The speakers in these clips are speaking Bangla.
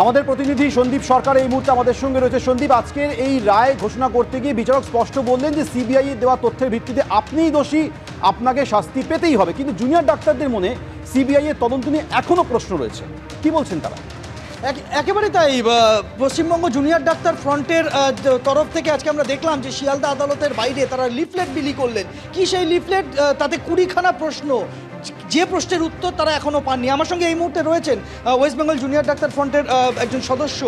আমাদের প্রতিনিধি সন্দীপ সরকার এই মুহূর্তে আমাদের সঙ্গে রয়েছে। সন্দীপ, আজকের এই রায় ঘোষণা করতে গিয়ে বিচারক স্পষ্ট বললেন যে সিবিআই এর দেওয়া তথ্যের ভিত্তিতে আপনিই দোষী, আপনাকে শাস্তি পেতেই হবে। কিন্তু জুনিয়র ডাক্তারদের মনে সিবিআই এর তদন্ত নিয়ে এখনো প্রশ্ন রয়েছে, কি বলছেন তারা? একেবারে তাই। পশ্চিমবঙ্গ জুনিয়র ডাক্তার ফ্রন্টের তরফ থেকে আজকে আমরা দেখলাম যে শিয়ালদা আদালতের বাইরে তারা লিফলেট বিলি করলেন। কি সেই লিফলেট? তাতে 20খানা প্রশ্ন, যে প্রশ্নের উত্তর তারা এখনও পাননি। আমার সঙ্গে এই মুহূর্তে রয়েছেন ওয়েস্ট বেঙ্গল জুনিয়র ডাক্তার ফ্রন্টের একজন সদস্য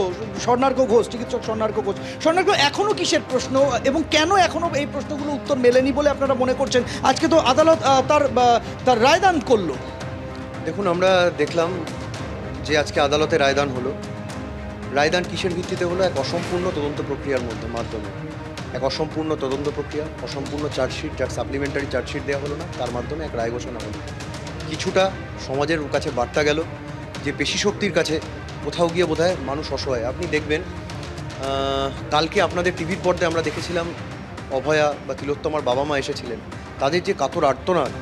স্বর্ণার্ঘ ঘোষ, চিকিৎসক স্বর্ণার্ঘ ঘোষ। স্বর্ণার্ঘ, এখনও কিসের প্রশ্ন এবং কেন এখনও এই প্রশ্নগুলো উত্তর মেলেনি বলে আপনারা মনে করছেন? আজকে তো আদালত তার রায়দান করলো। দেখুন, আমরা দেখলাম যে আজকে আদালতে রায়দান হলো। রায়দান কিসের ভিত্তিতে হলো? এক অসম্পূর্ণ তদন্ত প্রক্রিয়ার মাধ্যমে এক অসম্পূর্ণ তদন্ত প্রক্রিয়া, অসম্পূর্ণ চার্জশিট, যার সাপ্লিমেন্টারি চার্জশিট দেওয়া হলো না, তার মাধ্যমে এক রায় ঘোষণা হলো। কিছুটা সমাজের কাছে বার্তা গেল যে পেশি শক্তির কাছে কোথাও গিয়ে বোধহয় মানুষ অসহায়। আপনি দেখবেন, কালকে আপনাদের টিভির পর্দায় আমরা দেখেছিলাম অভয়া বা তিলোত্তমার বাবা মা এসেছিলেন। তাদের যে কাতর আর্তনাদ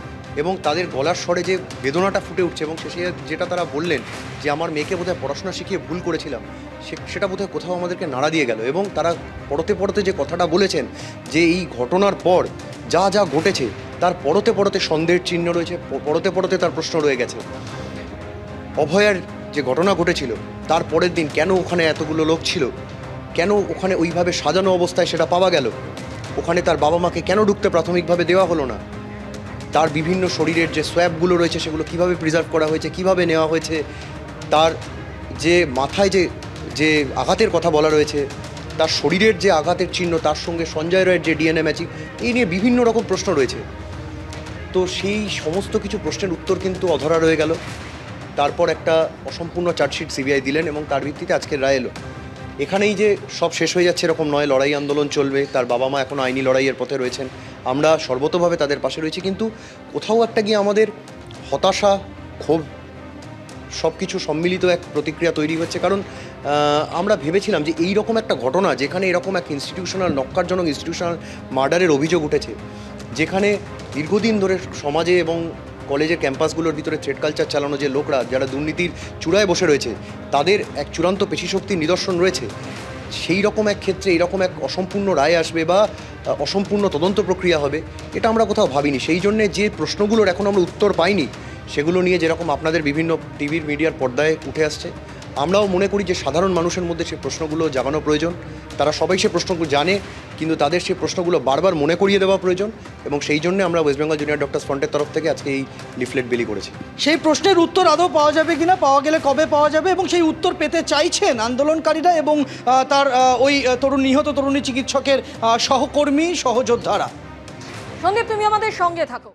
এবং তাদের গলার স্বরে যে বেদনাটা ফুটে উঠছে, এবং শেষে যেটা তারা বললেন যে আমার মেয়েকে বোধহয় পড়াশোনা শিখিয়ে ভুল করেছিলাম, সেটা বোধহয় কোথাও আমাদেরকে নাড়া দিয়ে গেল। এবং তারা পড়তে যে কথাটা বলেছেন যে এই ঘটনার পর যা যা ঘটেছে তার পরতে সন্দেহের চিহ্ন রয়েছে, পরতে তার প্রশ্ন রয়ে গেছে। অভয়ার যে ঘটনা ঘটেছিল তার পরের দিন কেন ওখানে এতগুলো লোক ছিল, কেন ওখানে ওইভাবে সাজানো অবস্থায় সেটা পাওয়া গেল, ওখানে তার বাবা মাকে কেন ঢুকতে প্রাথমিকভাবে দেওয়া হলো না, তার বিভিন্ন শরীরের যে সোয়াবগুলো রয়েছে সেগুলো কিভাবে প্রিজার্ভ করা হয়েছে, কিভাবে নেওয়া হয়েছে, তার যে মাথায় যে আঘাতের কথা বলা রয়েছে, তার শরীরের যে আঘাতের চিহ্ন, তার সঙ্গে সঞ্জয় রায়ের যে ডিএনএ ম্যাচিং, এই নিয়ে বিভিন্ন রকম প্রশ্ন রয়েছে। তো সেই সমস্ত কিছু প্রশ্নের উত্তর কিন্তু অধরা রয়ে গেল। তারপর একটা অসম্পূর্ণ চার্জশিট সিবিআই দিলেন এবং তার ভিত্তিতে আজকের রায় এলো। এখানেই যে সব শেষ হয়ে যাচ্ছে এরকম নয়, লড়াই আন্দোলন চলবে। তার বাবা মা এখনও আইনি লড়াইয়ের পথে রয়েছেন, আমরা সর্বতোভাবে তাদের পাশে রয়েছি। কিন্তু কোথাও একটা গিয়ে আমাদের হতাশা, ক্ষোভ সব কিছু সম্মিলিত এক প্রতিক্রিয়া তৈরি হচ্ছে। কারণ আমরা ভেবেছিলাম যে এই রকম একটা ঘটনা, যেখানে এরকম এক ইনস্টিটিউশনাল নক্কারজনক ইনস্টিটিউশনাল মার্ডারের অভিযোগ উঠেছে, যেখানে দীর্ঘদিন ধরে সমাজে এবং কলেজের ক্যাম্পাসগুলোর ভিতরে থ্রেড কালচার চালানো যে লোকরা, যারা দুর্নীতির চূড়ায় বসে রয়েছে, তাদের এক চূড়ান্ত পেশিশক্তির নিদর্শন রয়েছে, সেই রকম এক ক্ষেত্রে এইরকম এক অসম্পূর্ণ রায় আসবে বা অসম্পূর্ণ তদন্ত প্রক্রিয়া হবে, এটা আমরা কোথাও ভাবিনি। সেই জন্যে যে প্রশ্নগুলোর এখন আমরা উত্তর পাইনি, সেগুলো নিয়ে যেরকম আপনাদের বিভিন্ন টিভির মিডিয়ার পর্দায় উঠে আসছে, আমরাও মনে করি যে সাধারণ মানুষের মধ্যে সেই প্রশ্নগুলো জাগানো প্রয়োজন। তারা সবাই সে প্রশ্নগুলো জানে, কিন্তু তাদের সেই প্রশ্নগুলো বারবার মনে করিয়ে দেওয়া প্রয়োজন। এবং সেই জন্য আমরা ওয়েস্ট বেঙ্গল জুনিয়র ডক্টরস ফ্রন্টের তরফ থেকে আজকে এই লিফলেট বিলি করেছি। সেই প্রশ্নের উত্তর আদৌ পাওয়া যাবে কিনা, পাওয়া গেলে কবে পাওয়া যাবে, এবং সেই উত্তর পেতে চাইছেন আন্দোলনকারীরা এবং তার ওই নিহত তরুণী চিকিৎসকের সহকর্মী, সহযোদ্ধারা। সন্দীপ, তুমি আমাদের সঙ্গে থাকো।